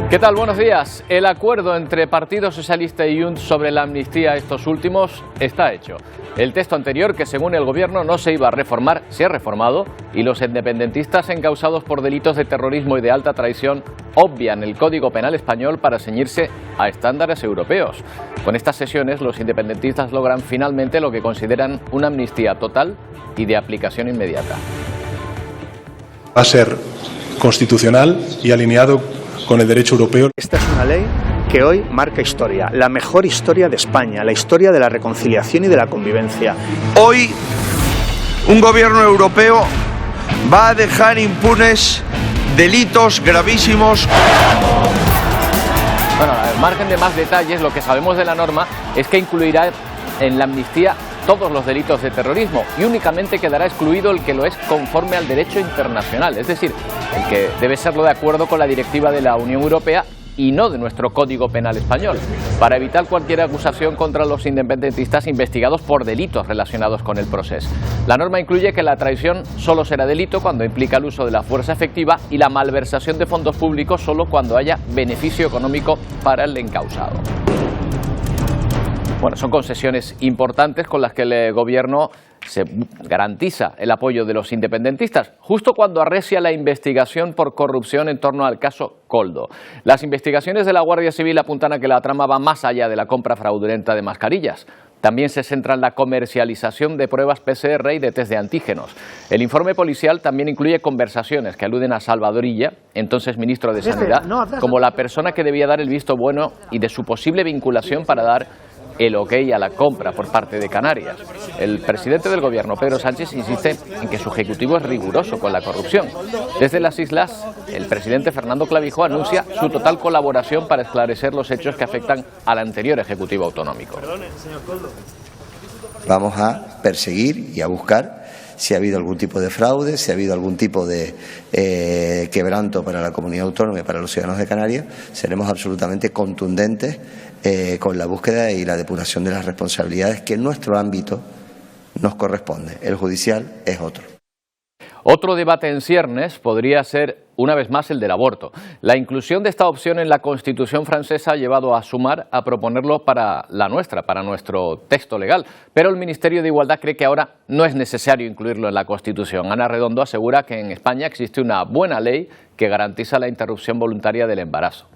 ¿Qué tal? Buenos días. El acuerdo entre Partido Socialista y Junts sobre la amnistía a estos últimos está hecho. El texto anterior, que según el gobierno no se iba a reformar, se ha reformado y los independentistas encausados por delitos de terrorismo y de alta traición obvian el Código Penal español para ceñirse a estándares europeos. Con estas sesiones, los independentistas logran finalmente lo que consideran una amnistía total y de aplicación inmediata. Va a ser constitucional y alineado con el derecho europeo. Esta es una ley que hoy marca historia, la mejor historia de España, la historia de la reconciliación y de la convivencia. Hoy, un gobierno europeo va a dejar impunes delitos gravísimos. Bueno, al margen de más detalles, lo que sabemos de la norma es que incluirá en la amnistía todos los delitos de terrorismo y únicamente quedará excluido el que lo es conforme al derecho internacional, es decir, el que debe serlo de acuerdo con la directiva de la Unión Europea y no de nuestro Código Penal español, para evitar cualquier acusación contra los independentistas investigados por delitos relacionados con el proceso. La norma incluye que la traición solo será delito cuando implica el uso de la fuerza efectiva y la malversación de fondos públicos solo cuando haya beneficio económico para el encausado. Bueno, son concesiones importantes con las que el gobierno se garantiza el apoyo de los independentistas, justo cuando arrecia la investigación por corrupción en torno al caso Koldo. Las investigaciones de la Guardia Civil apuntan a que la trama va más allá de la compra fraudulenta de mascarillas. También se centra en la comercialización de pruebas PCR y de test de antígenos. El informe policial también incluye conversaciones que aluden a Salvador Illa, entonces ministro de Sanidad, como la persona que debía dar el visto bueno y de su posible vinculación para dar el ok a la compra por parte de Canarias. El presidente del gobierno, Pedro Sánchez, insiste en que su ejecutivo es riguroso con la corrupción. Desde las islas, el presidente Fernando Clavijo anuncia su total colaboración para esclarecer los hechos que afectan al anterior ejecutivo autonómico. Vamos a perseguir y a buscar si ha habido algún tipo de fraude, si ha habido algún tipo de quebranto para la comunidad autónoma y para los ciudadanos de Canarias. Seremos absolutamente contundentes con la búsqueda y la depuración de las responsabilidades que en nuestro ámbito nos corresponde. El judicial es otro. Otro debate en ciernes podría ser, una vez más, el del aborto. La inclusión de esta opción en la Constitución francesa ha llevado a Sumar a proponerlo para la nuestra, para nuestro texto legal. Pero el Ministerio de Igualdad cree que ahora no es necesario incluirlo en la Constitución. Ana Redondo asegura que en España existe una buena ley que garantiza la interrupción voluntaria del embarazo.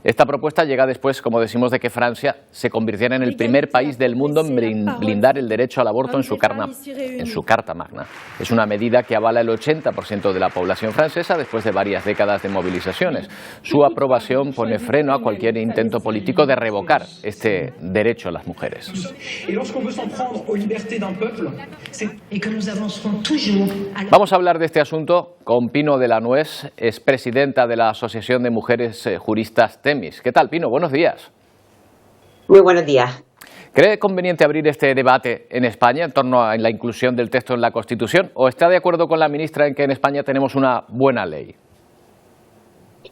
Esta propuesta llega después, como decimos, de que Francia se convirtiera en el primer país del mundo en blindar el derecho al aborto en su Carta Magna. Es una medida que avala el 80% de la población francesa después de varias décadas de movilizaciones. Su aprobación pone freno a cualquier intento político de revocar este derecho a las mujeres. Vamos a hablar de este asunto con Pino de la Nuez, es presidenta de la Asociación de Mujeres Juristas Temis. ¿Qué tal, Pino? Buenos días. Muy buenos días. ¿Cree conveniente abrir este debate en España en torno a la inclusión del texto en la Constitución? ¿O está de acuerdo con la ministra en que en España tenemos una buena ley?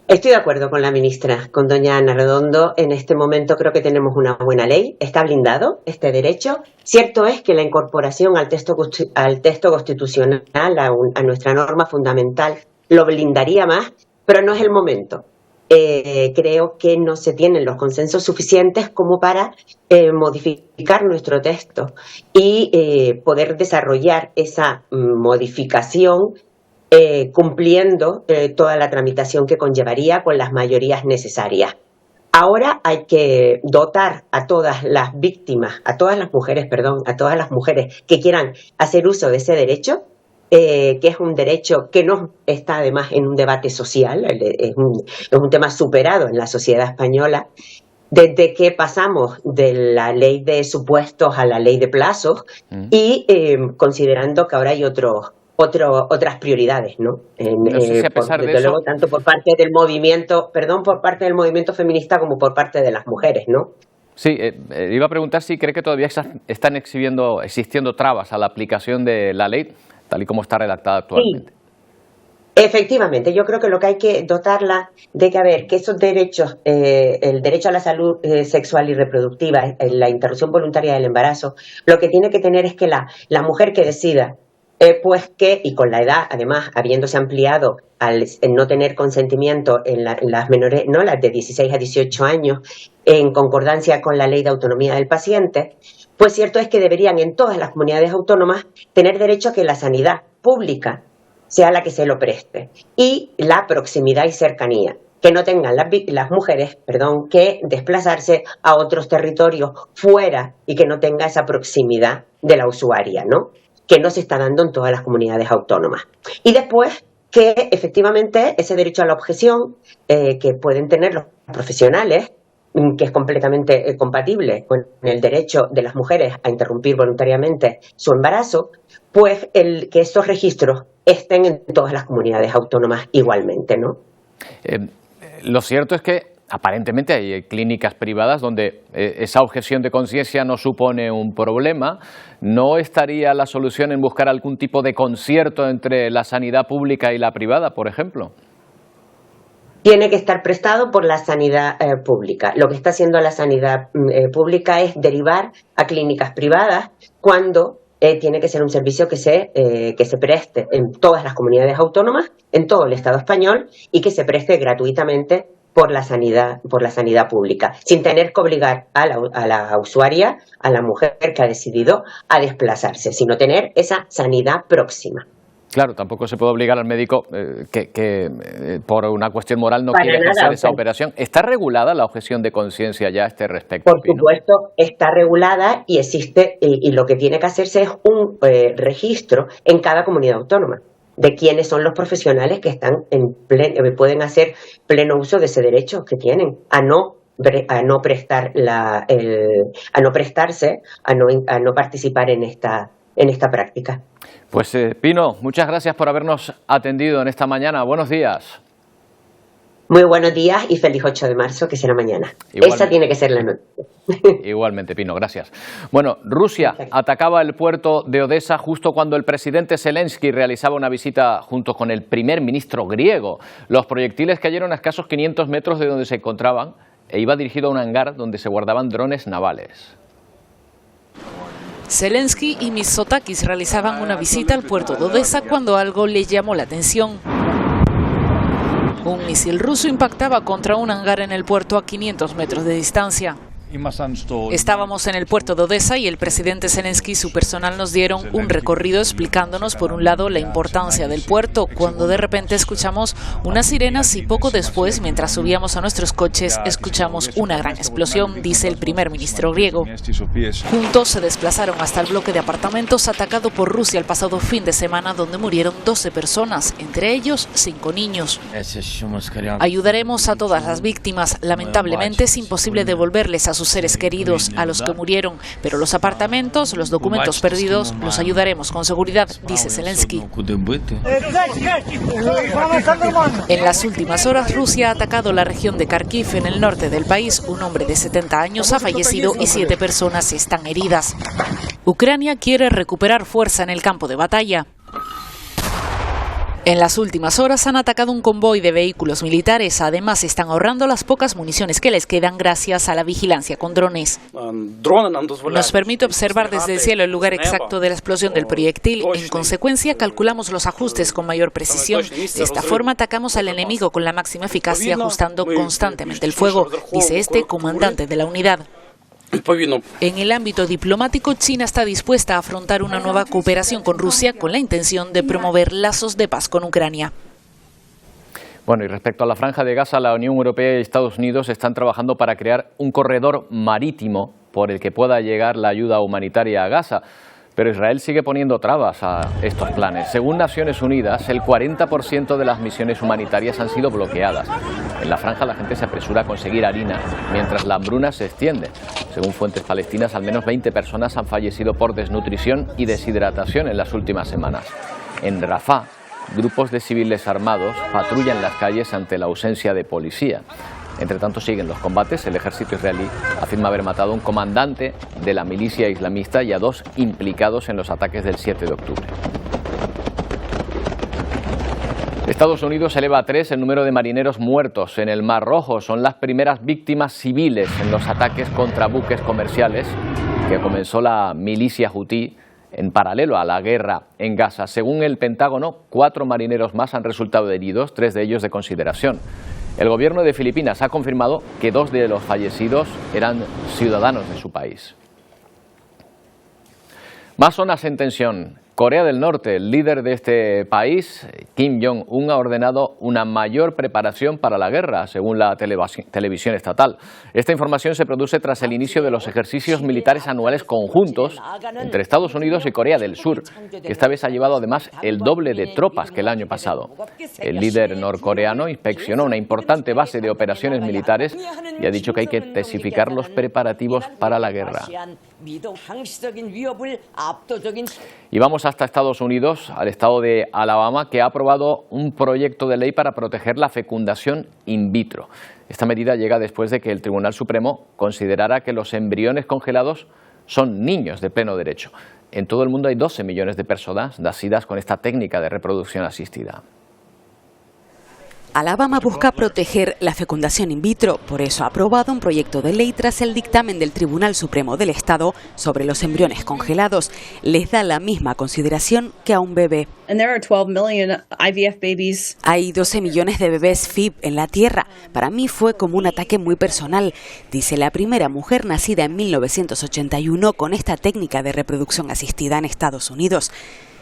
Estoy de acuerdo con la ministra, con doña Ana Redondo. En este momento creo que tenemos una buena ley. Está blindado este derecho. Cierto es que la incorporación al texto constitucional, a nuestra norma fundamental, lo blindaría más, pero no es el momento. Creo que no se tienen los consensos suficientes como para modificar nuestro texto y poder desarrollar esa modificación cumpliendo toda la tramitación que conllevaría con las mayorías necesarias. Ahora hay que dotar a todas las víctimas, a todas las mujeres que quieran hacer uso de ese derecho, que es un derecho que no está además en un debate social, es un tema superado en la sociedad española, desde que pasamos de la ley de supuestos a la ley de plazos y considerando que ahora hay otras prioridades, ¿no? No sé si a pesar de eso, luego, tanto por parte del movimiento, feminista como por parte de las mujeres, ¿no? Sí, iba a preguntar si cree que todavía están existiendo trabas a la aplicación de la ley, tal y como está redactada actualmente. Sí. Efectivamente, yo creo que lo que hay que dotarla de que esos derechos, el derecho a la salud sexual y reproductiva, la interrupción voluntaria del embarazo, lo que tiene que tener es que la mujer que decida pues que, y con la edad, además, habiéndose ampliado al no tener consentimiento en las menores, no las de 16 a 18 años, en concordancia con la Ley de Autonomía del Paciente, pues cierto es que deberían en todas las comunidades autónomas tener derecho a que la sanidad pública sea la que se lo preste, y la proximidad y cercanía, que no tengan las mujeres, que desplazarse a otros territorios fuera y que no tenga esa proximidad de la usuaria, ¿no? Que no se está dando en todas las comunidades autónomas. Y después que efectivamente ese derecho a la objeción que pueden tener los profesionales, que es completamente compatible con el derecho de las mujeres a interrumpir voluntariamente su embarazo, pues que estos registros estén en todas las comunidades autónomas igualmente, ¿no? Lo cierto es que aparentemente hay clínicas privadas donde esa objeción de conciencia no supone un problema. ¿No estaría la solución en buscar algún tipo de concierto entre la sanidad pública y la privada, por ejemplo? Tiene que estar prestado por la sanidad pública. Lo que está haciendo la sanidad pública es derivar a clínicas privadas cuando tiene que ser un servicio que se preste en todas las comunidades autónomas, en todo el Estado español, y que se preste gratuitamente por la sanidad pública, sin tener que obligar a la usuaria, a la mujer que ha decidido, a desplazarse, sino tener esa sanidad próxima. Claro, tampoco se puede obligar al médico que por una cuestión moral no quiere hacer esa operación. ¿Está regulada la objeción de conciencia ya a este respecto? Por supuesto, está regulada y existe, y lo que tiene que hacerse es un registro en cada comunidad autónoma de quiénes son los profesionales que están pueden hacer pleno uso de ese derecho que tienen a no participar en esta práctica. Pues Pino, muchas gracias por habernos atendido en esta mañana. Buenos días. Muy buenos días y feliz 8 de marzo, que será mañana. Igualmente. Esa tiene que ser la noticia. Igualmente, Pino, gracias. Bueno, Rusia atacaba el puerto de Odesa justo cuando el presidente Zelensky realizaba una visita junto con el primer ministro griego. Los proyectiles cayeron a escasos 500 metros de donde se encontraban e iba dirigido a un hangar donde se guardaban drones navales. Zelensky y Mitsotakis realizaban una visita al puerto de Odesa cuando algo les llamó la atención. Un misil ruso impactaba contra un hangar en el puerto a 500 metros de distancia. Estábamos en el puerto de Odesa y el presidente Zelensky y su personal nos dieron un recorrido explicándonos por un lado la importancia del puerto, cuando de repente escuchamos unas sirenas y poco después, mientras subíamos a nuestros coches, escuchamos una gran explosión, dice el primer ministro griego. Juntos se desplazaron hasta el bloque de apartamentos atacado por Rusia el pasado fin de semana, donde murieron 12 personas, entre ellos 5 niños. Ayudaremos a todas las víctimas. Lamentablemente es imposible devolverles a sus seres queridos, a los que murieron, pero los apartamentos, los documentos perdidos, los ayudaremos con seguridad, dice Zelensky. En las últimas horas, Rusia ha atacado la región de Kharkiv, en el norte del país. Un hombre de 70 años ha fallecido y 7 personas están heridas. Ucrania quiere recuperar fuerza en el campo de batalla. En las últimas horas han atacado un convoy de vehículos militares. Además, están ahorrando las pocas municiones que les quedan gracias a la vigilancia con drones. Nos permite observar desde el cielo el lugar exacto de la explosión del proyectil. En consecuencia, calculamos los ajustes con mayor precisión. De esta forma, atacamos al enemigo con la máxima eficacia, ajustando constantemente el fuego, dice este comandante de la unidad. En el ámbito diplomático, China está dispuesta a afrontar una nueva cooperación con Rusia con la intención de promover lazos de paz con Ucrania. Bueno, y respecto a la Franja de Gaza, la Unión Europea y Estados Unidos están trabajando para crear un corredor marítimo por el que pueda llegar la ayuda humanitaria a Gaza. Pero Israel sigue poniendo trabas a estos planes. Según Naciones Unidas, el 40% de las misiones humanitarias han sido bloqueadas. En la franja la gente se apresura a conseguir harina, mientras la hambruna se extiende. Según fuentes palestinas, al menos 20 personas han fallecido por desnutrición y deshidratación en las últimas semanas. En Rafah, grupos de civiles armados patrullan las calles ante la ausencia de policía. Entre tanto, siguen los combates. El ejército israelí afirma haber matado a un comandante de la milicia islamista y a 2 implicados en los ataques del 7 de octubre. Estados Unidos eleva a 3 el número de marineros muertos en el Mar Rojo. Son las primeras víctimas civiles en los ataques contra buques comerciales que comenzó la milicia hutí en paralelo a la guerra en Gaza. Según el Pentágono, 4 marineros más han resultado heridos, 3 de ellos de consideración. El gobierno de Filipinas ha confirmado que 2 de los fallecidos eran ciudadanos de su país. Más zonas en tensión. Corea del Norte, el líder de este país, Kim Jong-un, ha ordenado una mayor preparación para la guerra, según la televisión estatal. Esta información se produce tras el inicio de los ejercicios militares anuales conjuntos entre Estados Unidos y Corea del Sur, que esta vez ha llevado además el doble de tropas que el año pasado. El líder norcoreano inspeccionó una importante base de operaciones militares y ha dicho que hay que intensificar los preparativos para la guerra. Y vamos hasta Estados Unidos, al estado de Alabama, que ha aprobado un proyecto de ley para proteger la fecundación in vitro. Esta medida llega después de que el Tribunal Supremo considerara que los embriones congelados son niños de pleno derecho. En todo el mundo hay 12 millones de personas nacidas con esta técnica de reproducción asistida. Alabama busca proteger la fecundación in vitro, por eso ha aprobado un proyecto de ley tras el dictamen del Tribunal Supremo del Estado sobre los embriones congelados. Les da la misma consideración que a un bebé. Hay 12 millones de bebés FIV en la Tierra. Para mí fue como un ataque muy personal, dice la primera mujer nacida en 1981 con esta técnica de reproducción asistida en Estados Unidos.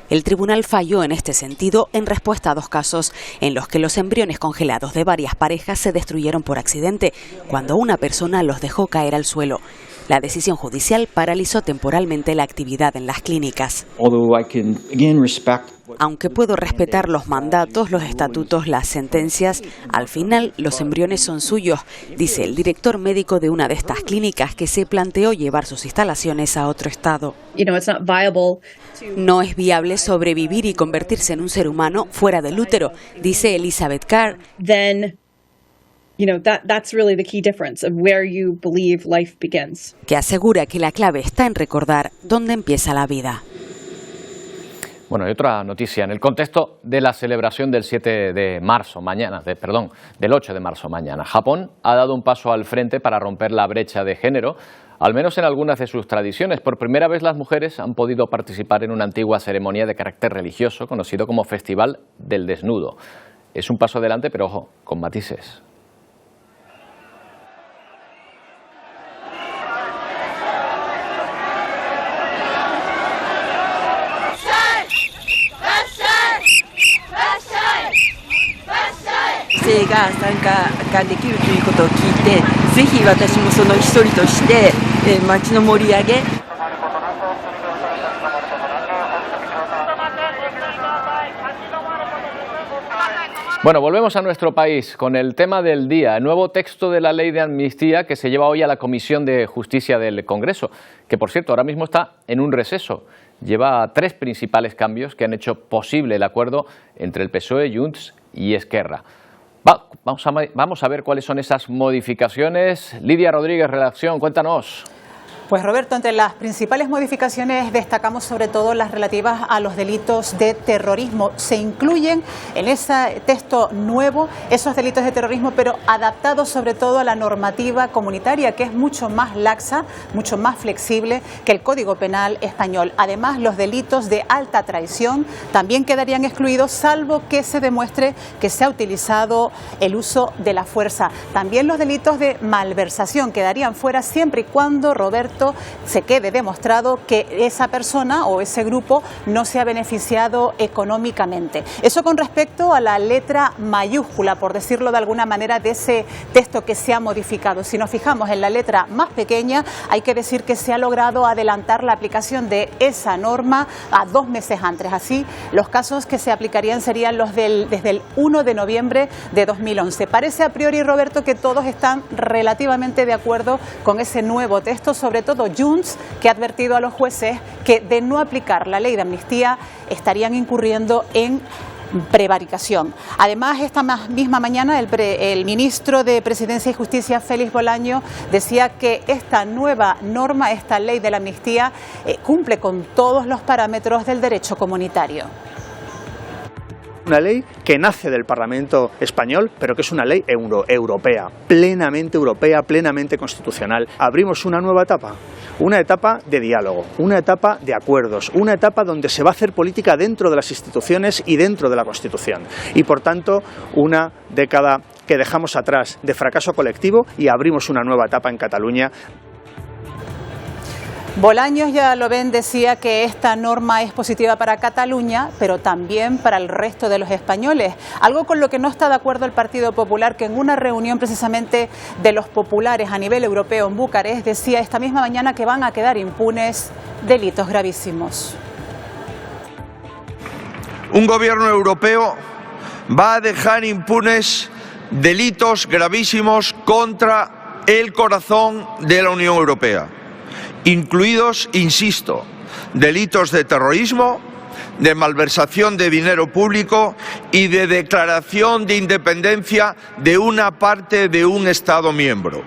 El tribunal falló en este sentido en respuesta a 2 casos en los que los embriones congelados de varias parejas se destruyeron por accidente, cuando una persona los dejó caer al suelo. La decisión judicial paralizó temporalmente la actividad en las clínicas. Aunque puedo respetar los mandatos, los estatutos, las sentencias, al final los embriones son suyos, dice el director médico de una de estas clínicas que se planteó llevar sus instalaciones a otro estado. No es viable sobrevivir y convertirse en un ser humano fuera del útero, dice Elizabeth Carr. Que asegura que la clave está en recordar dónde empieza la vida. Bueno, y otra noticia, en el contexto de la celebración del 7 de marzo, del 8 de marzo mañana, Japón ha dado un paso al frente para romper la brecha de género, al menos en algunas de sus tradiciones. Por primera vez las mujeres han podido participar en una antigua ceremonia de carácter religioso, conocido como Festival del Desnudo. Es un paso adelante, pero ojo, con matices. Bueno, volvemos a nuestro país con el tema del día, el nuevo texto de la ley de amnistía que se lleva hoy a la Comisión de Justicia del Congreso, que por cierto ahora mismo está en un receso. Lleva 3 principales cambios que han hecho posible el acuerdo entre el PSOE, Junts y Esquerra. Vamos a ver cuáles son esas modificaciones. Lidia Rodríguez, redacción, cuéntanos. Pues Roberto, entre las principales modificaciones destacamos sobre todo las relativas a los delitos de terrorismo. Se incluyen en ese texto nuevo esos delitos de terrorismo, pero adaptados sobre todo a la normativa comunitaria, que es mucho más laxa, mucho más flexible que el Código Penal español. Además, los delitos de alta traición también quedarían excluidos, salvo que se demuestre que se ha utilizado el uso de la fuerza. También los delitos de malversación quedarían fuera siempre y cuando, Roberto, se quede demostrado que esa persona o ese grupo no se ha beneficiado económicamente. Eso con respecto a la letra mayúscula, por decirlo de alguna manera, de ese texto que se ha modificado. Si nos fijamos en la letra más pequeña, hay que decir que se ha logrado adelantar la aplicación de esa norma a 2 meses antes. Así, los casos que se aplicarían serían los desde el 1 de noviembre de 2011. Parece a priori, Roberto, que todos están relativamente de acuerdo con ese nuevo texto, sobre todo Junts, que ha advertido a los jueces que de no aplicar la ley de amnistía estarían incurriendo en prevaricación. Además, esta misma mañana el ministro de Presidencia y Justicia, Félix Bolaño, decía que esta nueva norma, esta ley de la amnistía, cumple con todos los parámetros del derecho comunitario. Una ley que nace del Parlamento español, pero que es una ley europea, plenamente constitucional. Abrimos una nueva etapa, una etapa de diálogo, una etapa de acuerdos, una etapa donde se va a hacer política dentro de las instituciones y dentro de la Constitución. Y por tanto, una década que dejamos atrás de fracaso colectivo y abrimos una nueva etapa en Cataluña. Bolaños, ya lo ven, decía que esta norma es positiva para Cataluña, pero también para el resto de los españoles. Algo con lo que no está de acuerdo el Partido Popular, que en una reunión precisamente de los populares a nivel europeo en Bucarest decía esta misma mañana que van a quedar impunes delitos gravísimos. Un gobierno europeo va a dejar impunes delitos gravísimos contra el corazón de la Unión Europea, incluidos, insisto, delitos de terrorismo, de malversación de dinero público y de declaración de independencia de una parte de un Estado miembro.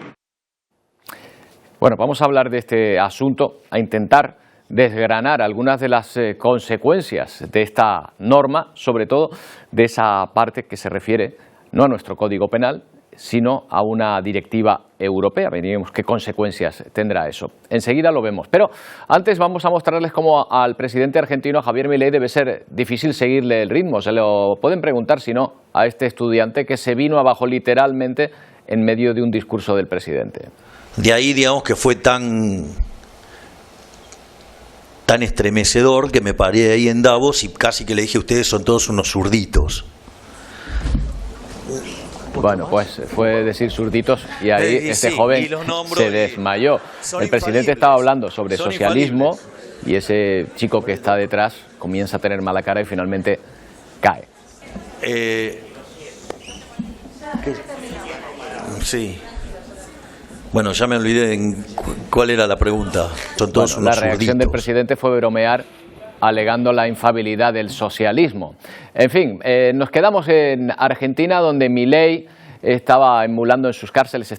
Bueno, vamos a hablar de este asunto, a intentar desgranar algunas de las consecuencias de esta norma, sobre todo de esa parte que se refiere no a nuestro Código Penal, sino a una directiva europea. Veremos qué consecuencias tendrá eso. Enseguida lo vemos. Pero antes vamos a mostrarles cómo al presidente argentino Javier Milei debe ser difícil seguirle el ritmo. Se lo pueden preguntar, si no, a este estudiante que se vino abajo literalmente en medio de un discurso del presidente. De ahí, digamos, que fue tan estremecedor que me paré ahí en Davos y casi que le dije: ustedes son todos unos zurditos. Bueno, pues fue decir zurditos y ahí este joven se desmayó. El presidente estaba hablando sobre socialismo y ese chico que está detrás comienza a tener mala cara y finalmente cae. Sí. Bueno, ya me olvidé cuál era la pregunta. Son todos unos La reacción del presidente fue bromear alegando la infalibilidad del socialismo. En fin, nos quedamos en Argentina, donde Milei está emulando en sus cárceles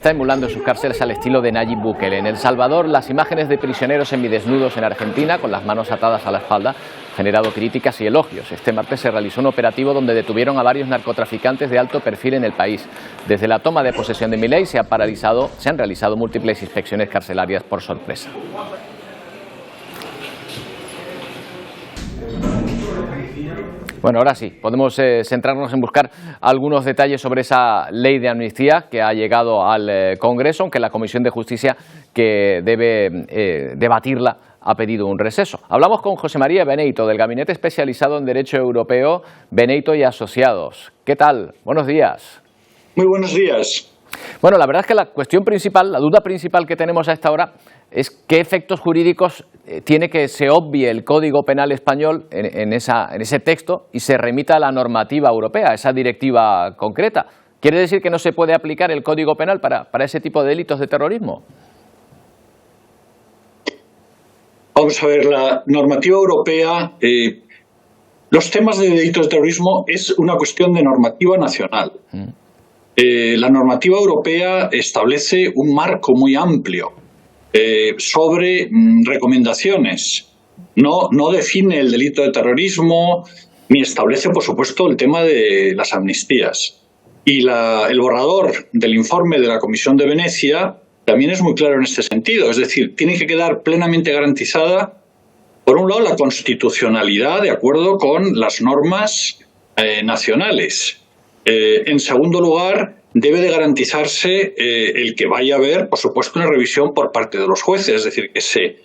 al estilo de Nayib Bukele. En El Salvador, las imágenes de prisioneros semidesnudos en Argentina, con las manos atadas a la espalda, han generado críticas y elogios. Este martes se realizó un operativo donde detuvieron a varios narcotraficantes de alto perfil en el país. Desde la toma de posesión de Milei se han realizado múltiples inspecciones carcelarias por sorpresa. Bueno, ahora sí, podemos centrarnos en buscar algunos detalles sobre esa ley de amnistía que ha llegado al Congreso, aunque la Comisión de Justicia, que debe debatirla, ha pedido un receso. Hablamos con José María Beneito, del Gabinete Especializado en Derecho Europeo, Beneito y Asociados. ¿Qué tal? Buenos días. Muy buenos días. Bueno, la verdad es que la cuestión principal, la duda principal que tenemos a esta hora es qué efectos jurídicos tiene que se obvie el Código Penal español en ese texto y se remita a la normativa europea, a esa directiva concreta. ¿Quiere decir que no se puede aplicar el Código Penal para ese tipo de delitos de terrorismo? Vamos a ver, la normativa europea, los temas de delitos de terrorismo es una cuestión de normativa nacional. La normativa europea establece un marco muy amplio sobre recomendaciones. No define el delito de terrorismo ni establece, por supuesto, el tema de las amnistías. Y el borrador del informe de la Comisión de Venecia también es muy claro en este sentido. Es decir, tiene que quedar plenamente garantizada, por un lado, la constitucionalidad de acuerdo con las normas nacionales. En segundo lugar, debe de garantizarse el que vaya a haber, por supuesto, una revisión por parte de los jueces, es decir, que se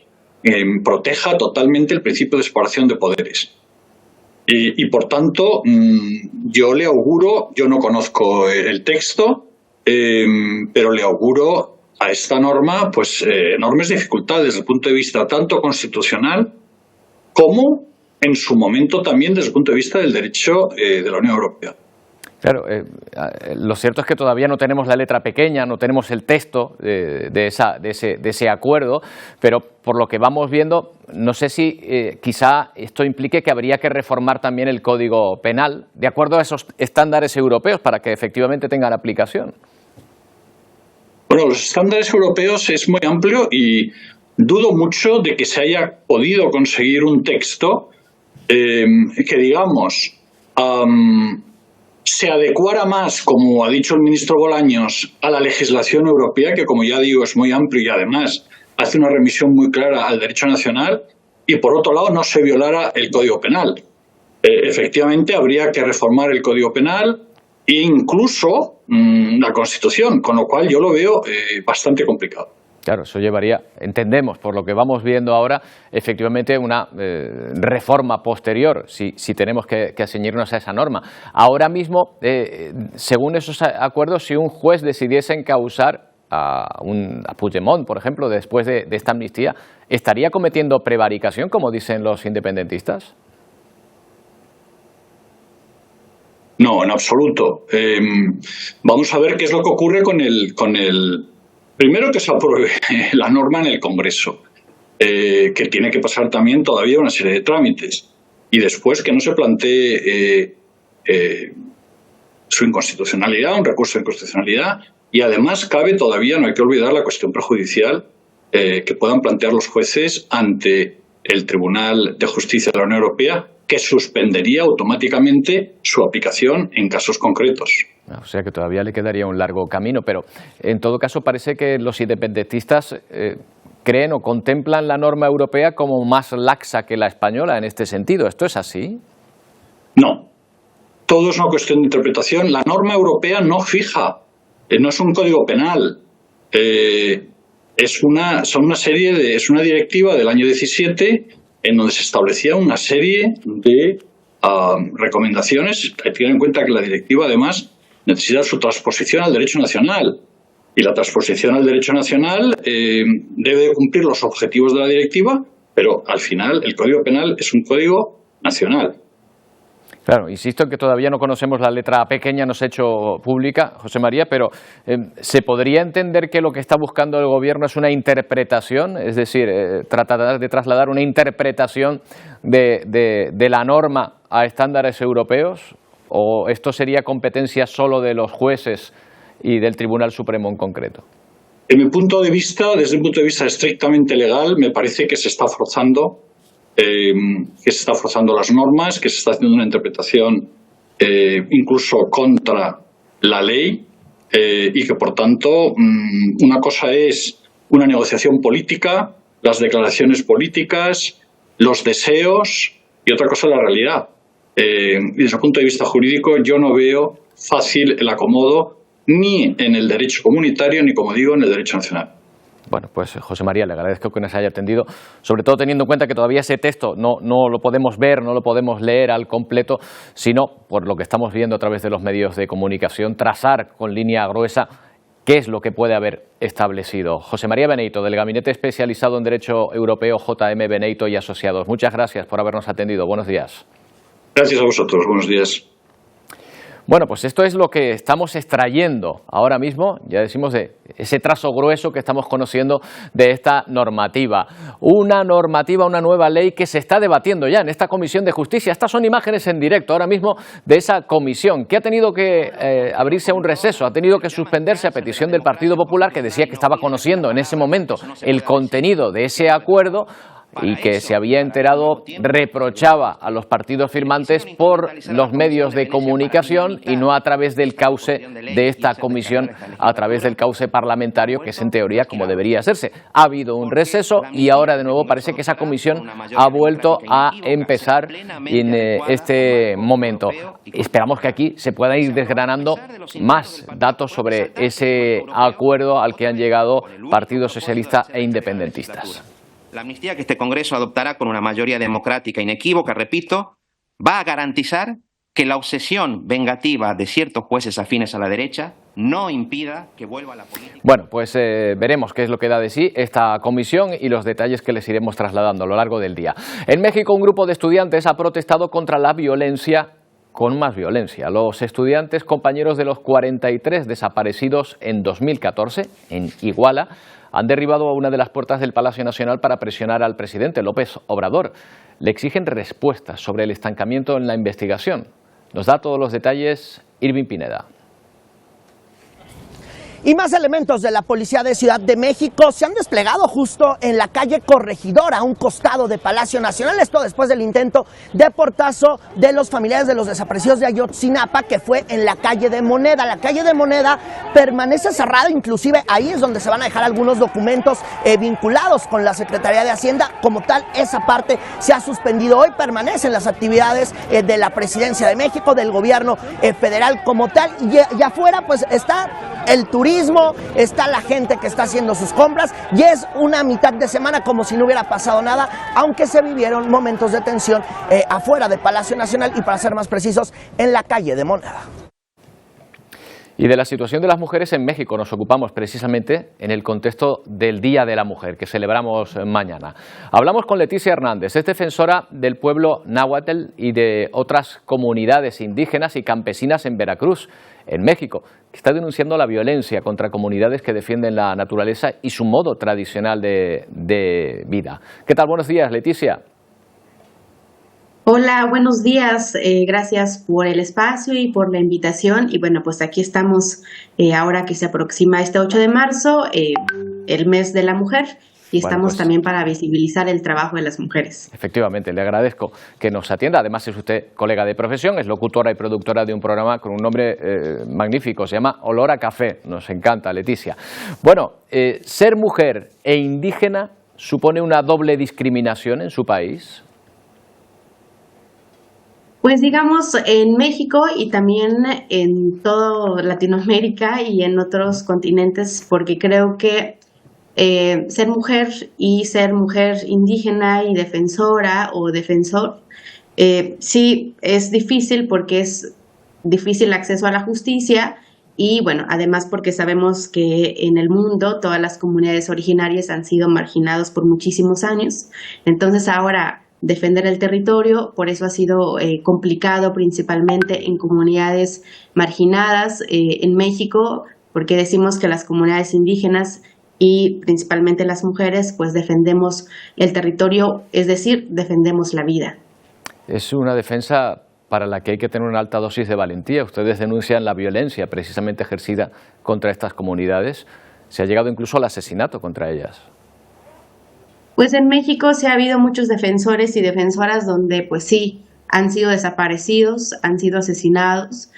proteja totalmente el principio de separación de poderes. Y por tanto, yo le auguro, yo no conozco el texto, pero le auguro a esta norma pues enormes dificultades desde el punto de vista tanto constitucional como, en su momento, también desde el punto de vista del derecho de la Unión Europea. Claro, lo cierto es que todavía no tenemos la letra pequeña, no tenemos el texto de ese acuerdo, pero por lo que vamos viendo, no sé si quizá esto implique que habría que reformar también el Código Penal, de acuerdo a esos estándares europeos, para que efectivamente tengan aplicación. Bueno, los estándares europeos es muy amplio y dudo mucho de que se haya podido conseguir un texto que, digamos, se adecuara más, como ha dicho el ministro Bolaños, a la legislación europea, que como ya digo es muy amplio y además hace una remisión muy clara al derecho nacional, y por otro lado no se violara el Código Penal. Efectivamente habría que reformar el Código Penal e incluso la Constitución, con lo cual yo lo veo bastante complicado. Claro, eso llevaría, entendemos, por lo que vamos viendo ahora, efectivamente una reforma posterior, si tenemos que ceñirnos a esa norma. Ahora mismo, según esos acuerdos, si un juez decidiese encausar a Puigdemont, por ejemplo, después de esta amnistía, ¿estaría cometiendo prevaricación, como dicen los independentistas? No, en absoluto. Vamos a ver qué es lo que ocurre con el primero, que se apruebe la norma en el Congreso, que tiene que pasar también todavía una serie de trámites, y después que no se plantee su inconstitucionalidad, un recurso de inconstitucionalidad, y además cabe todavía, no hay que olvidar, la cuestión prejudicial que puedan plantear los jueces ante el Tribunal de Justicia de la Unión Europea, que suspendería automáticamente su aplicación en casos concretos. O sea que todavía le quedaría un largo camino, pero en todo caso parece que los independentistas creen o contemplan la norma europea como más laxa que la española en este sentido. ¿Esto es así? No. Todo es una cuestión de interpretación. La norma europea no fija, no es un código penal. Es una directiva del año 17 en donde se establecía una serie de recomendaciones. Hay que tener en cuenta que la directiva además necesita su transposición al derecho nacional, y la transposición al derecho nacional debe cumplir los objetivos de la directiva, pero al final el Código Penal es un código nacional. Claro, insisto en que todavía no conocemos la letra pequeña, no se ha hecho pública, José María, pero ¿se podría entender que lo que está buscando el Gobierno es una interpretación? Es decir, tratar de trasladar una interpretación de la norma a estándares europeos, ¿o esto sería competencia solo de los jueces y del Tribunal Supremo en concreto? Desde un punto de vista estrictamente legal, me parece que se está forzando las normas, que se está haciendo una interpretación incluso contra la ley, y que por tanto una cosa es una negociación política, las declaraciones políticas, los deseos, y otra cosa es la realidad. Y desde el punto de vista jurídico yo no veo fácil el acomodo ni en el derecho comunitario ni, como digo, en el derecho nacional. Bueno, pues José María, le agradezco que nos haya atendido, sobre todo teniendo en cuenta que todavía ese texto no lo podemos ver, no lo podemos leer al completo, sino, por lo que estamos viendo a través de los medios de comunicación, trazar con línea gruesa qué es lo que puede haber establecido. José María Beneito, del Gabinete Especializado en Derecho Europeo JM Beneito y Asociados. Muchas gracias por habernos atendido. Buenos días. Gracias a vosotros. Buenos días. Bueno, pues esto es lo que estamos extrayendo ahora mismo, ya decimos, de ese trazo grueso que estamos conociendo de esta normativa. Una nueva ley que se está debatiendo ya en esta Comisión de Justicia. Estas son imágenes en directo ahora mismo de esa comisión, que ha tenido que abrirse a un receso, ha tenido que suspenderse a petición del Partido Popular, que decía que estaba conociendo en ese momento el contenido de ese acuerdo, y que se había enterado, reprochaba a los partidos firmantes por los medios de comunicación y no a través del cauce de esta comisión, a través del cauce parlamentario, que es en teoría como debería hacerse. Ha habido un receso y ahora de nuevo parece que esa comisión ha vuelto a empezar en este momento. Esperamos que aquí se puedan ir desgranando más datos sobre ese acuerdo al que han llegado Partido Socialista e independentistas. La amnistía que este Congreso adoptará con una mayoría democrática inequívoca, repito, va a garantizar que la obsesión vengativa de ciertos jueces afines a la derecha no impida que vuelva a la política. Bueno, pues veremos qué es lo que da de sí esta comisión y los detalles que les iremos trasladando a lo largo del día. En México, un grupo de estudiantes ha protestado contra la violencia con más violencia. Los estudiantes, compañeros de los 43 desaparecidos en 2014 en Iguala, han derribado una de las puertas del Palacio Nacional para presionar al presidente López Obrador. Le exigen respuestas sobre el estancamiento en la investigación. Nos da todos los detalles Irving Pineda. Y más elementos de la Policía de Ciudad de México se han desplegado justo en la calle Corregidora, a un costado de Palacio Nacional. Esto después del intento de portazo de los familiares de los desaparecidos de Ayotzinapa, que fue en la calle de Moneda. La calle de Moneda permanece cerrada, inclusive ahí es donde se van a dejar algunos documentos vinculados con la Secretaría de Hacienda. Como tal, esa parte se ha suspendido. Hoy permanecen las actividades de la Presidencia de México, del gobierno federal como tal. Y afuera pues está el turismo, está la gente que está haciendo sus compras, y es una mitad de semana como si no hubiera pasado nada, aunque se vivieron momentos de tensión afuera de Palacio Nacional y, para ser más precisos, en la calle de Moneda. Y de la situación de las mujeres en México nos ocupamos precisamente en el contexto del Día de la Mujer, que celebramos mañana. Hablamos con Leticia Hernández, es defensora del pueblo náhuatl y de otras comunidades indígenas y campesinas en Veracruz, en México, que está denunciando la violencia contra comunidades que defienden la naturaleza y su modo tradicional de vida. ¿Qué tal? Buenos días, Leticia. Hola, buenos días. Gracias por el espacio y por la invitación. Y bueno, pues aquí estamos ahora que se aproxima este 8 de marzo, el mes de la mujer, y estamos también para visibilizar el trabajo de las mujeres. Efectivamente, le agradezco que nos atienda. Además, es usted colega de profesión, es locutora y productora de un programa con un nombre magnífico, se llama Olor a Café. Nos encanta, Leticia. Bueno, ser mujer e indígena supone una doble discriminación en su país. Pues digamos, en México y también en toda Latinoamérica y en otros continentes, porque creo que ser mujer y ser mujer indígena y defensora o defensor, sí es difícil, porque es difícil acceso a la justicia, y bueno, además porque sabemos que en el mundo todas las comunidades originarias han sido marginados por muchísimos años. Entonces ahora defender el territorio, por eso ha sido complicado, principalmente en comunidades marginadas en México, porque decimos que las comunidades indígenas y principalmente las mujeres pues defendemos el territorio, es decir, defendemos la vida. Es una defensa para la que hay que tener una alta dosis de valentía. Ustedes denuncian la violencia precisamente ejercida contra estas comunidades. Se ha llegado incluso al asesinato contra ellas. Pues en México sí ha habido muchos defensores y defensoras donde pues sí han sido desaparecidos, han sido asesinados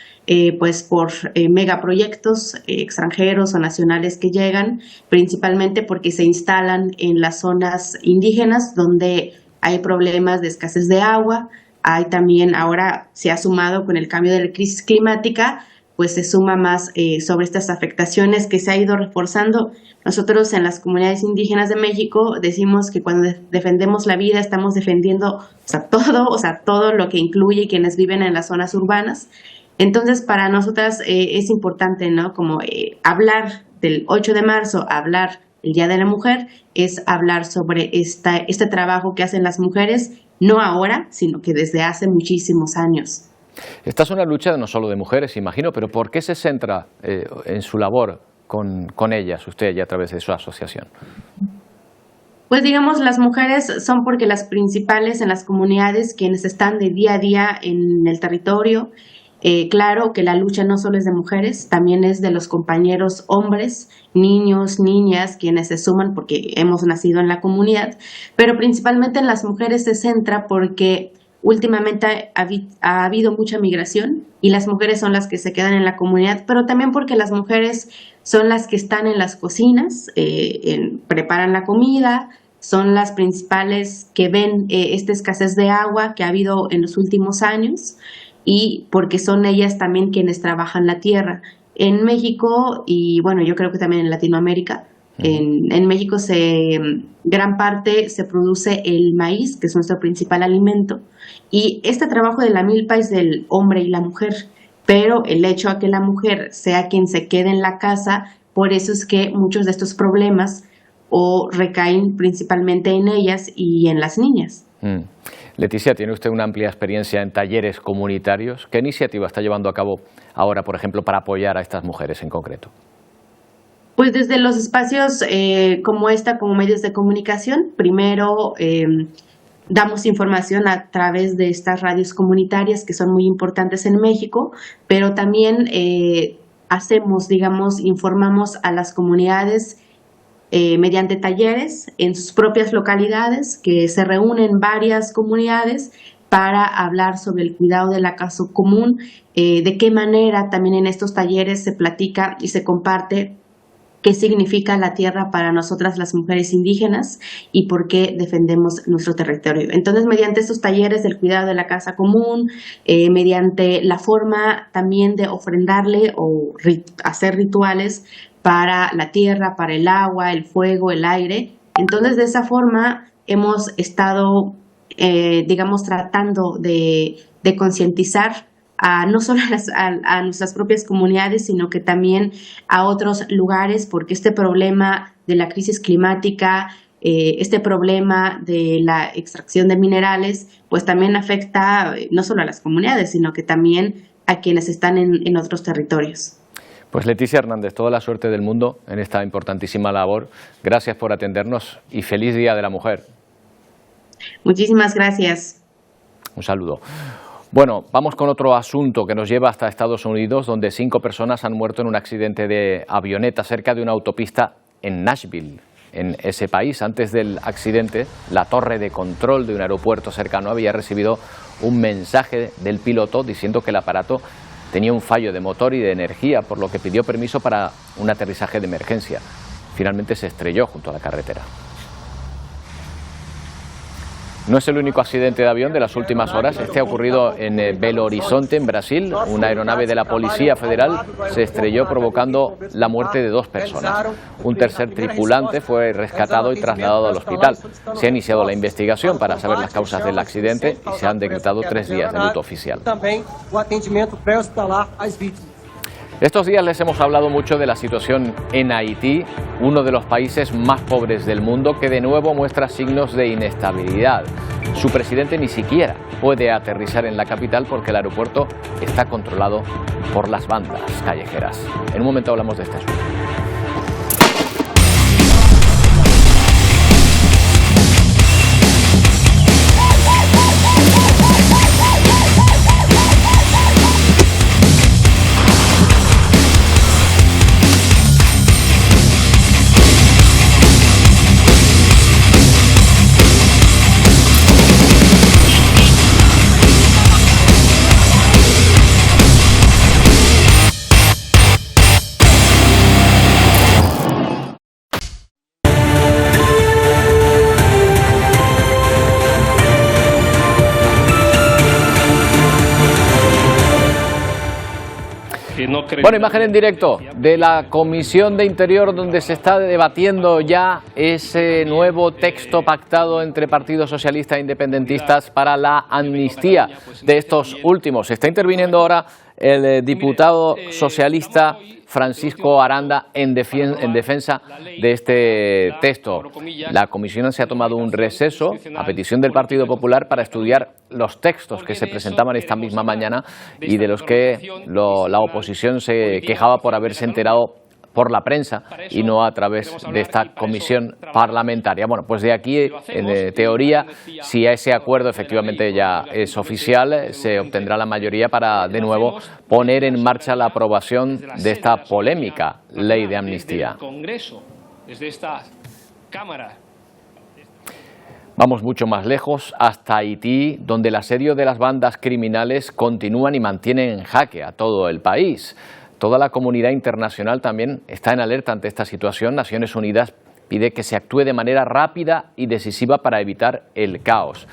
pues por megaproyectos extranjeros o nacionales que llegan, principalmente porque se instalan en las zonas indígenas donde hay problemas de escasez de agua. Hay también, ahora se ha sumado con el cambio de la crisis climática, pues se suma más sobre estas afectaciones que se ha ido reforzando. Nosotros en las comunidades indígenas de México decimos que cuando defendemos la vida estamos defendiendo todo lo que incluye quienes viven en las zonas urbanas. Entonces para nosotras es importante, ¿no? Como hablar del 8 de marzo, hablar el Día de la Mujer, es hablar sobre este trabajo que hacen las mujeres, no ahora, sino que desde hace muchísimos años. Esta es una lucha no solo de mujeres, imagino, pero ¿por qué se centra en su labor con ellas, usted ya a través de su asociación? Pues digamos, las mujeres son porque las principales en las comunidades, quienes están de día a día en el territorio. Claro que la lucha no solo es de mujeres, también es de los compañeros hombres, niños, niñas, quienes se suman porque hemos nacido en la comunidad, pero principalmente en las mujeres se centra porque últimamente ha habido mucha migración y las mujeres son las que se quedan en la comunidad, pero también porque las mujeres son las que están en las cocinas, preparan la comida, son las principales que ven esta escasez de agua que ha habido en los últimos años, y porque son ellas también quienes trabajan la tierra. En México, y bueno, yo creo que también en Latinoamérica, en México gran parte se produce el maíz, que es nuestro principal alimento, y este trabajo de la milpa es del hombre y la mujer, pero el hecho de que la mujer sea quien se quede en la casa, por eso es que muchos de estos problemas recaen principalmente en ellas y en las niñas. Leticia, tiene usted una amplia experiencia en talleres comunitarios. ¿Qué iniciativa está llevando a cabo ahora, por ejemplo, para apoyar a estas mujeres en concreto? Pues desde los espacios como medios de comunicación, primero damos información a través de estas radios comunitarias que son muy importantes en México, pero también hacemos, digamos, informamos a las comunidades mediante talleres en sus propias localidades, que se reúnen varias comunidades para hablar sobre el cuidado de la casa común, de qué manera también en estos talleres se platica y se comparte qué significa la tierra para nosotras las mujeres indígenas y por qué defendemos nuestro territorio. Entonces, mediante estos talleres del cuidado de la casa común, mediante la forma también de ofrendarle o hacer rituales para la tierra, para el agua, el fuego, el aire. Entonces, de esa forma hemos estado, digamos, tratando de concientizar no solo a nuestras propias comunidades, sino que también a otros lugares, porque este problema de la crisis climática, este problema de la extracción de minerales, pues también afecta no solo a las comunidades, sino que también a quienes están en otros territorios. Pues Leticia Hernández, toda la suerte del mundo en esta importantísima labor. Gracias por atendernos y feliz Día de la Mujer. Muchísimas gracias. Un saludo. Bueno, vamos con otro asunto que nos lleva hasta Estados Unidos, donde 5 personas han muerto en un accidente de avioneta cerca de una autopista en Nashville, en ese país. Antes del accidente, la torre de control de un aeropuerto cercano había recibido un mensaje del piloto diciendo que el aparato tenía un fallo de motor y de energía, por lo que pidió permiso para un aterrizaje de emergencia. Finalmente se estrelló junto a la carretera. No es el único accidente de avión de las últimas horas. Este ha ocurrido en Belo Horizonte, en Brasil. Una aeronave de la Policía Federal se estrelló provocando la muerte de 2 personas. Un tercer tripulante fue rescatado y trasladado al hospital. Se ha iniciado la investigación para saber las causas del accidente y se han decretado 3 días de luto oficial. Estos días les hemos hablado mucho de la situación en Haití, uno de los países más pobres del mundo que de nuevo muestra signos de inestabilidad. Su presidente ni siquiera puede aterrizar en la capital porque el aeropuerto está controlado por las bandas callejeras. En un momento hablamos de este asunto. Bueno, imagen en directo de la Comisión de Interior, donde se está debatiendo ya ese nuevo texto pactado entre Partido Socialista e independentistas para la amnistía de estos últimos. Está interviniendo ahora el diputado socialista Francisco Aranda en defensa de este texto. La comisión se ha tomado un receso a petición del Partido Popular para estudiar los textos que se presentaban esta misma mañana y de los que la oposición se quejaba por haberse enterado por la prensa y no a través de esta comisión parlamentaria. Bueno, pues de aquí, en teoría, si ese acuerdo efectivamente ya es oficial, se obtendrá la mayoría para, de nuevo, poner en marcha la aprobación de esta polémica ley de amnistía. Vamos mucho más lejos, hasta Haití, donde el asedio de las bandas criminales continúan y mantienen en jaque a todo el país. Toda la comunidad internacional también está en alerta ante esta situación. Naciones Unidas pide que se actúe de manera rápida y decisiva para evitar el caos.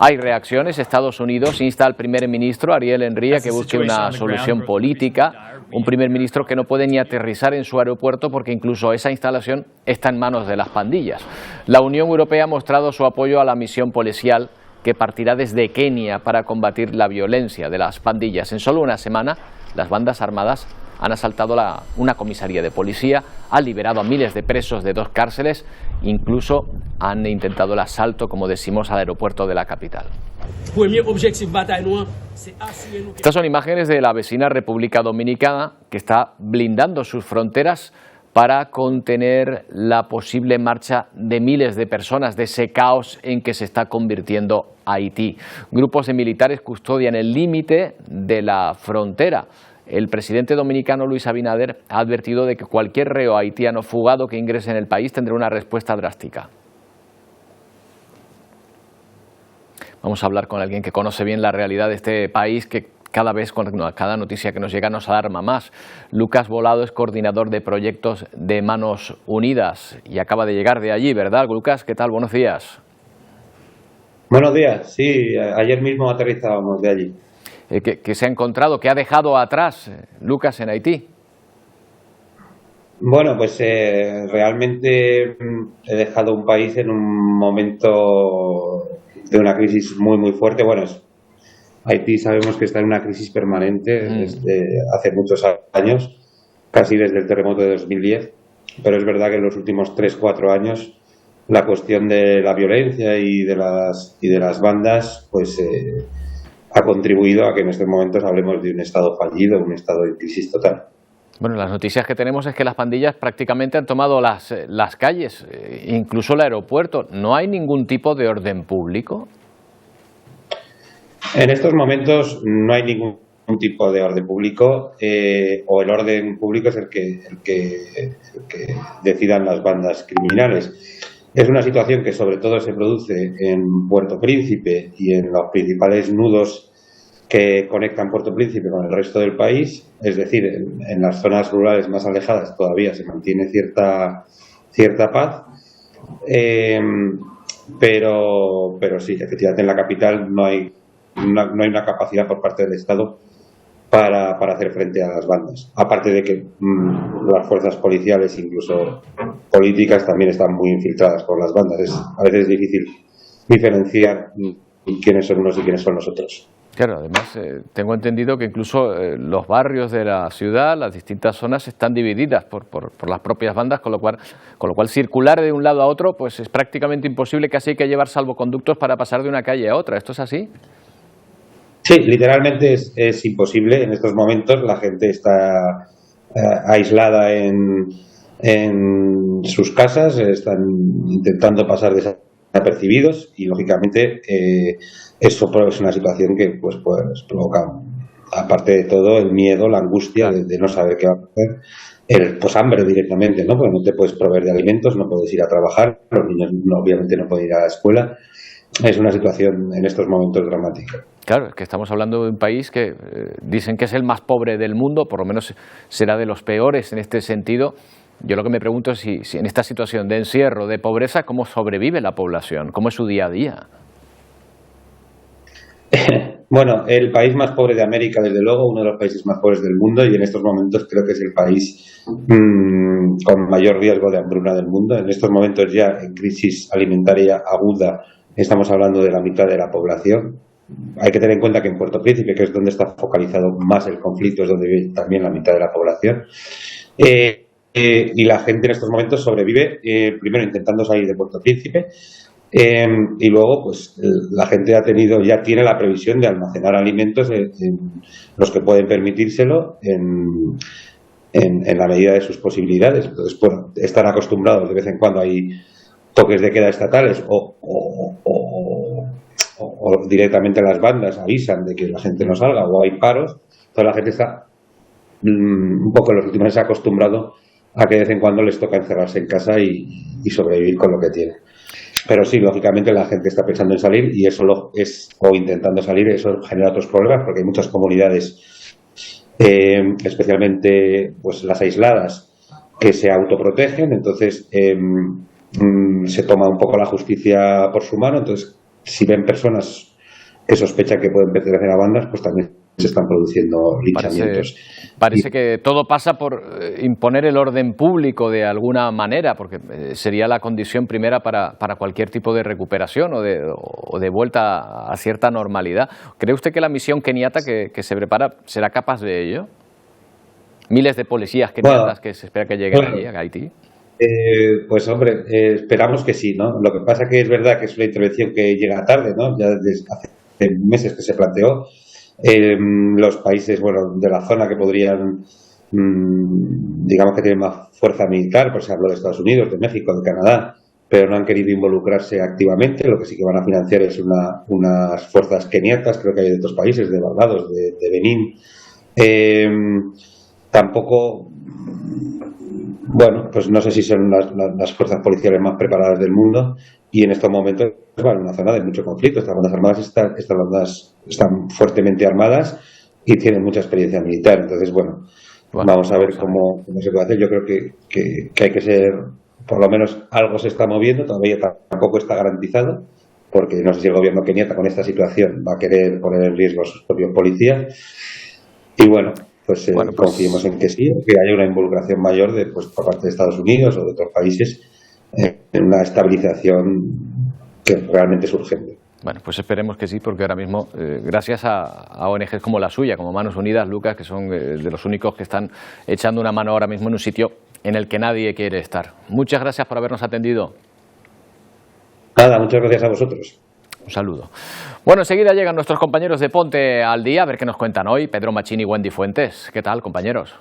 Hay reacciones. Estados Unidos insta al primer ministro Ariel Henry a que busque una solución política. Un primer ministro que no puede ni aterrizar en su aeropuerto porque incluso esa instalación está en manos de las pandillas. La Unión Europea ha mostrado su apoyo a la misión policial que partirá desde Kenia para combatir la violencia de las pandillas. En solo una semana, las bandas armadas han asaltado una comisaría de policía, han liberado a miles de presos de 2 cárceles, incluso han intentado el asalto, como decimos, al aeropuerto de la capital. Estas son imágenes de la vecina República Dominicana, que está blindando sus fronteras para contener la posible marcha de miles de personas, de ese caos en que se está convirtiendo Haití. Grupos de militares custodian el límite de la frontera el presidente dominicano Luis Abinader ha advertido de que cualquier reo haitiano fugado que ingrese en el país tendrá una respuesta drástica. Vamos a hablar con alguien que conoce bien la realidad de este país, que cada vez, con cada noticia que nos llega, nos alarma más. Lucas Volado es coordinador de proyectos de Manos Unidas y acaba de llegar de allí, ¿verdad, Lucas? ¿Qué tal? Buenos días. Buenos días. Sí, ayer mismo aterrizábamos de allí. ¿Qué se ha encontrado? ¿Qué ha dejado atrás Lucas en Haití? Bueno, pues realmente he dejado un país en un momento de una crisis muy fuerte. Bueno, Haití sabemos que está en una crisis permanente desde hace muchos años, casi desde el terremoto de 2010, pero es verdad que en los últimos 3-4 años la cuestión de la violencia y de las bandas pues ha contribuido a que en estos momentos hablemos de un estado fallido, un estado de crisis total. Bueno, las noticias que tenemos es que las pandillas prácticamente han tomado las calles, incluso el aeropuerto. ¿No hay ningún tipo de orden público? En estos momentos no hay ningún tipo de orden público, o el orden público es el que decidan las bandas criminales. Es una situación que sobre todo se produce en Puerto Príncipe y en los principales nudos que conectan Puerto Príncipe con el resto del país, es decir, en las zonas rurales más alejadas todavía se mantiene cierta paz, pero sí, efectivamente en la capital no hay una capacidad por parte del Estado para hacer frente a las bandas, aparte de que las fuerzas policiales, incluso políticas, también están muy infiltradas por las bandas. A veces es difícil diferenciar quiénes son unos y quiénes son los otros. Claro, además tengo entendido que incluso los barrios de la ciudad, las distintas zonas están divididas por las propias bandas, con lo cual circular de un lado a otro pues es prácticamente imposible, casi hay que llevar salvoconductos para pasar de una calle a otra. ¿Esto es así? Sí, literalmente es imposible. En estos momentos la gente está aislada en sus casas, están intentando pasar desapercibidos y lógicamente eso es una situación que pues provoca, aparte de todo, el miedo, la angustia de no saber qué va a hacer, pues hambre directamente, ¿no? Porque no te puedes proveer de alimentos, no puedes ir a trabajar, los niños obviamente no pueden ir a la escuela. Es una situación en estos momentos dramática. Claro, es que estamos hablando de un país que dicen que es el más pobre del mundo, por lo menos será de los peores en este sentido. Yo lo que me pregunto es si en esta situación de encierro, de pobreza, ¿cómo sobrevive la población? ¿Cómo es su día a día? Bueno, el país más pobre de América, desde luego, uno de los países más pobres del mundo, y en estos momentos creo que es el país con mayor riesgo de hambruna del mundo. En estos momentos ya en crisis alimentaria aguda estamos hablando de la mitad de la población. Hay que tener en cuenta que en Puerto Príncipe, que es donde está focalizado más el conflicto, es donde vive también la mitad de la población. Y la gente en estos momentos sobrevive, primero intentando salir de Puerto Príncipe, y luego pues la gente ya tiene la previsión de almacenar alimentos en los que pueden permitírselo en la medida de sus posibilidades. Entonces, bueno, están acostumbrados, de vez en cuando hay toques de queda estatales o directamente las bandas avisan de que la gente no salga o hay paros. Entonces la gente está un poco en los últimos meses acostumbrado a que de vez en cuando les toca encerrarse en casa y sobrevivir con lo que tiene. Pero sí, lógicamente la gente está pensando en salir y eso o intentando salir, eso genera otros problemas porque hay muchas comunidades, especialmente pues las aisladas, que se autoprotegen. Entonces se toma un poco la justicia por su mano. Entonces, si ven personas que sospechan que pueden pertenecer a bandas, pues también se están produciendo linchamientos. Parece que todo pasa por imponer el orden público de alguna manera, porque sería la condición primera para cualquier tipo de recuperación o de vuelta a cierta normalidad. ¿Cree usted que la misión keniata que se prepara será capaz de ello? Miles de policías keniatas que se espera que lleguen allí a Haití. Pues hombre, esperamos que sí, ¿no? Lo que pasa que es verdad que es una intervención que llega tarde, ¿no? Ya desde hace meses que se planteó. Los países, bueno, de la zona que podrían, digamos que tienen más fuerza militar, por ejemplo de Estados Unidos, de México, de Canadá, pero no han querido involucrarse activamente. Lo que sí que van a financiar es unas fuerzas keniatas, creo que hay de otros países, de Barbados, de Benín, Tampoco, bueno, pues no sé si son las fuerzas policiales más preparadas del mundo, y en estos momentos es una zona de mucho conflicto. Estas bandas armadas están fuertemente armadas y tienen mucha experiencia militar. Entonces, bueno, vamos a ver cómo se puede hacer. Yo creo que hay que ser, por lo menos algo se está moviendo, todavía tampoco está garantizado, porque no sé si el gobierno keniata con esta situación va a querer poner en riesgo a sus propios policías. Y bueno, pues confiemos en que sí, que haya una involucración mayor por parte de Estados Unidos o de otros países en una estabilización que realmente es urgente. Bueno, pues esperemos que sí, porque ahora mismo, gracias a ONGs como la suya, como Manos Unidas, Lucas, que son de los únicos que están echando una mano ahora mismo en un sitio en el que nadie quiere estar. Muchas gracias por habernos atendido. Nada, muchas gracias a vosotros. Un saludo. Bueno, enseguida llegan nuestros compañeros de Ponte al Día, a ver qué nos cuentan hoy. Pedro Machín y Wendy Fuentes. ¿Qué tal, compañeros?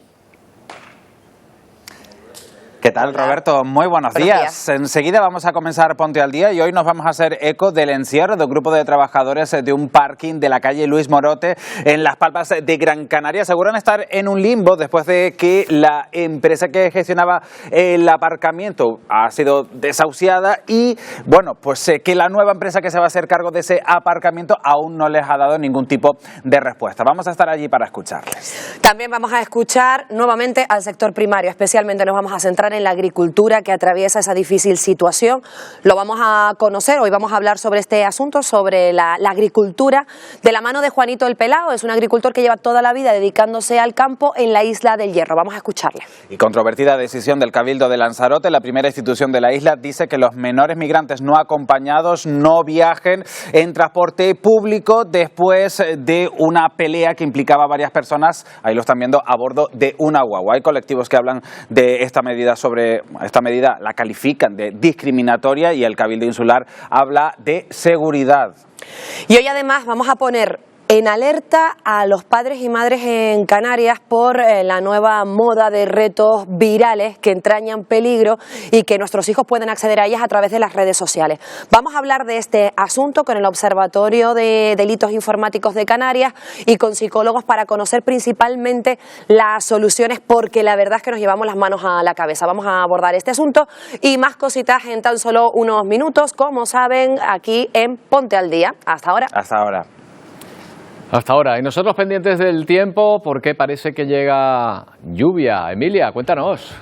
¿Qué tal, Roberto? Muy buenos días. Enseguida vamos a comenzar Ponte al Día y hoy nos vamos a hacer eco del encierro de un grupo de trabajadores de un parking de la calle Luis Morote en Las Palmas de Gran Canaria. Aseguran estar en un limbo después de que la empresa que gestionaba el aparcamiento ha sido desahuciada y, bueno, pues que la nueva empresa que se va a hacer cargo de ese aparcamiento aún no les ha dado ningún tipo de respuesta. Vamos a estar allí para escucharles. También vamos a escuchar nuevamente al sector primario, especialmente nos vamos a centrar en la agricultura que atraviesa esa difícil situación. Lo vamos a conocer, hoy vamos a hablar sobre este asunto, sobre la agricultura, de la mano de Juanito el Pelao. Es un agricultor que lleva toda la vida dedicándose al campo en la isla del Hierro. Vamos a escucharle. Y controvertida decisión del Cabildo de Lanzarote, la primera institución de la isla, dice que los menores migrantes no acompañados no viajen en transporte público después de una pelea que implicaba a varias personas, ahí lo están viendo, a bordo de una guagua. Hay colectivos que hablan de esta medida la califican de discriminatoria y el Cabildo Insular habla de seguridad. Y hoy además vamos a poner en alerta a los padres y madres en Canarias por la nueva moda de retos virales que entrañan peligro y que nuestros hijos pueden acceder a ellas a través de las redes sociales. Vamos a hablar de este asunto con el Observatorio de Delitos Informáticos de Canarias y con psicólogos para conocer principalmente las soluciones, porque la verdad es que nos llevamos las manos a la cabeza. Vamos a abordar este asunto y más cositas en tan solo unos minutos, como saben, aquí en Ponte al Día. Hasta ahora. Hasta ahora. Hasta ahora. Y nosotros pendientes del tiempo, porque parece que llega lluvia. Emilia, cuéntanos.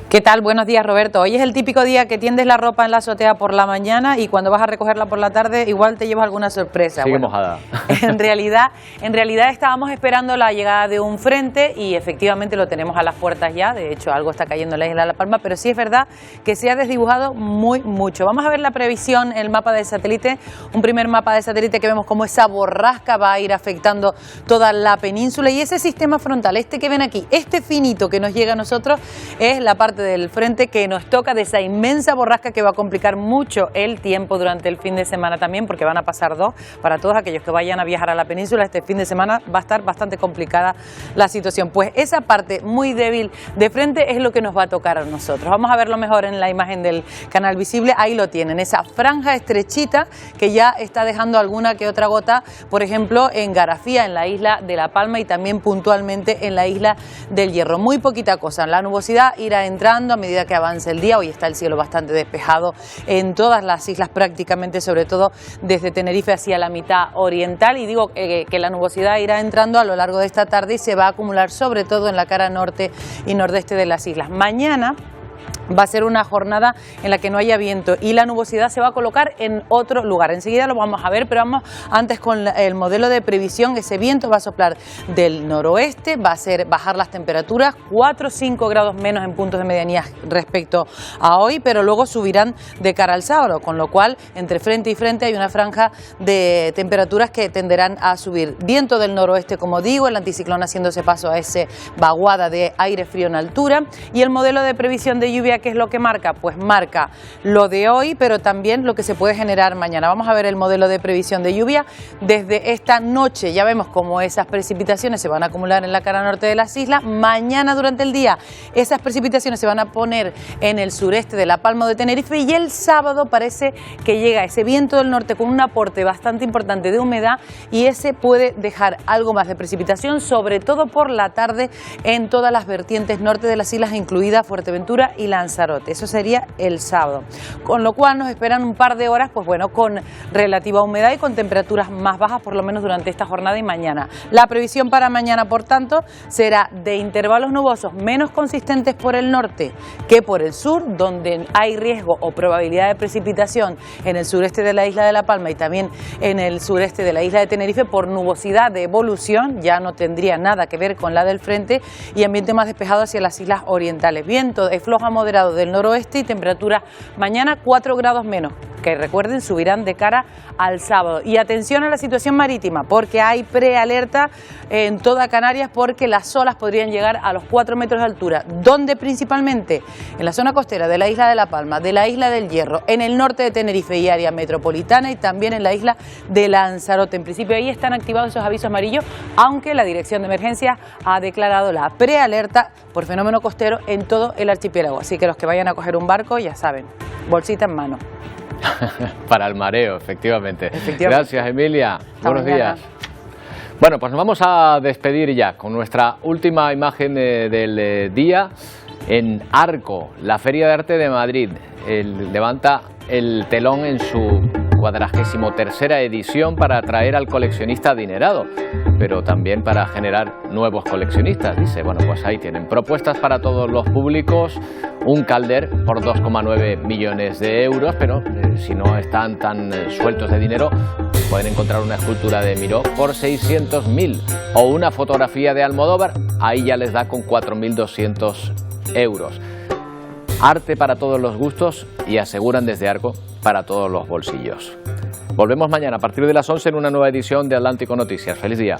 ¿Qué tal? Buenos días, Roberto. Hoy es el típico día que tiendes la ropa en la azotea por la mañana y cuando vas a recogerla por la tarde igual te llevas alguna sorpresa. Sigue mojada. En realidad estábamos esperando la llegada de un frente y efectivamente lo tenemos a las puertas ya. De hecho, algo está cayendo en la isla de La Palma, pero sí es verdad que se ha desdibujado mucho. Vamos a ver la previsión, el mapa de satélite. Un primer mapa de satélite que vemos como esa borrasca va a ir afectando toda la península y ese sistema frontal, este que ven aquí, este finito que nos llega a nosotros, es la parte del frente que nos toca de esa inmensa borrasca que va a complicar mucho el tiempo durante el fin de semana también, porque van a pasar dos. Para todos aquellos que vayan a viajar a la península este fin de semana va a estar bastante complicada la situación. Pues esa parte muy débil de frente es lo que nos va a tocar a nosotros. Vamos a verlo mejor en la imagen del canal visible. Ahí lo tienen, esa franja estrechita que ya está dejando alguna que otra gota, por ejemplo en Garafía, en la isla de La Palma, y también puntualmente en la isla del Hierro. Muy poquita cosa, la nubosidad irá entrando a medida que avance el día. Hoy está el cielo bastante despejado en todas las islas prácticamente, sobre todo desde Tenerife hacia la mitad oriental, y digo que la nubosidad irá entrando a lo largo de esta tarde y se va a acumular sobre todo en la cara norte y nordeste de las islas. Mañana va a ser una jornada en la que no haya viento y la nubosidad se va a colocar en otro lugar. Enseguida lo vamos a ver, pero vamos antes con el modelo de previsión. Ese viento va a soplar del noroeste, va a hacer bajar las temperaturas 4 o 5 grados menos en puntos de medianía respecto a hoy, pero luego subirán de cara al sábado, con lo cual entre frente y frente hay una franja de temperaturas que tenderán a subir. Viento del noroeste, como digo, el anticiclón haciéndose paso a ese vaguada de aire frío en altura, y el modelo de previsión de lluvia lluvia, ¿qué es lo que marca? Pues marca lo de hoy, pero también lo que se puede generar mañana. Vamos a ver el modelo de previsión de lluvia desde esta noche. Ya vemos cómo esas precipitaciones se van a acumular en la cara norte de las islas. Mañana durante el día esas precipitaciones se van a poner en el sureste de La Palma de Tenerife, y el sábado parece que llega ese viento del norte con un aporte bastante importante de humedad, y ese puede dejar algo más de precipitación, sobre todo por la tarde en todas las vertientes norte de las islas, incluida Fuerteventura y Lanzarote. Eso sería el sábado, con lo cual nos esperan un par de horas, pues bueno, con relativa humedad y con temperaturas más bajas, por lo menos durante esta jornada y mañana. La previsión para mañana, por tanto, será de intervalos nubosos menos consistentes por el norte que por el sur, donde hay riesgo o probabilidad de precipitación en el sureste de la isla de La Palma y también en el sureste de la isla de Tenerife por nubosidad de evolución, ya no tendría nada que ver con la del frente, y ambiente más despejado hacia las islas orientales. Viento de flojo a moderado del noroeste y temperatura mañana 4 grados menos, que recuerden subirán de cara al sábado. Y atención a la situación marítima, porque hay prealerta en toda Canarias, porque las olas podrían llegar a los 4 metros de altura. ¿Dónde principalmente? En la zona costera de la isla de La Palma, de la isla del Hierro, en el norte de Tenerife y área metropolitana, y también en la isla de Lanzarote. En principio ahí están activados esos avisos amarillos, aunque la Dirección de Emergencias ha declarado la prealerta por fenómeno costero en todo el archipiélago. Así que los que vayan a coger un barco, ya saben, bolsita en mano. Para el mareo, efectivamente. Gracias, Emilia. Buenos días. Bueno, pues nos vamos a despedir ya con nuestra última imagen del día. En Arco, la Feria de Arte de Madrid levanta el telón en su 43ª edición para atraer al coleccionista adinerado, pero también para generar nuevos coleccionistas. Dice, bueno, pues ahí tienen propuestas para todos los públicos, un Calder por 2,9 millones de euros, pero si no están tan sueltos de dinero, pueden encontrar una escultura de Miró por 600.000 o una fotografía de Almodóvar, ahí ya les da con 4.200 euros. Arte para todos los gustos y, aseguran desde Arco, para todos los bolsillos. Volvemos mañana a partir de las 11 en una nueva edición de Atlántico Noticias. ¡Feliz día!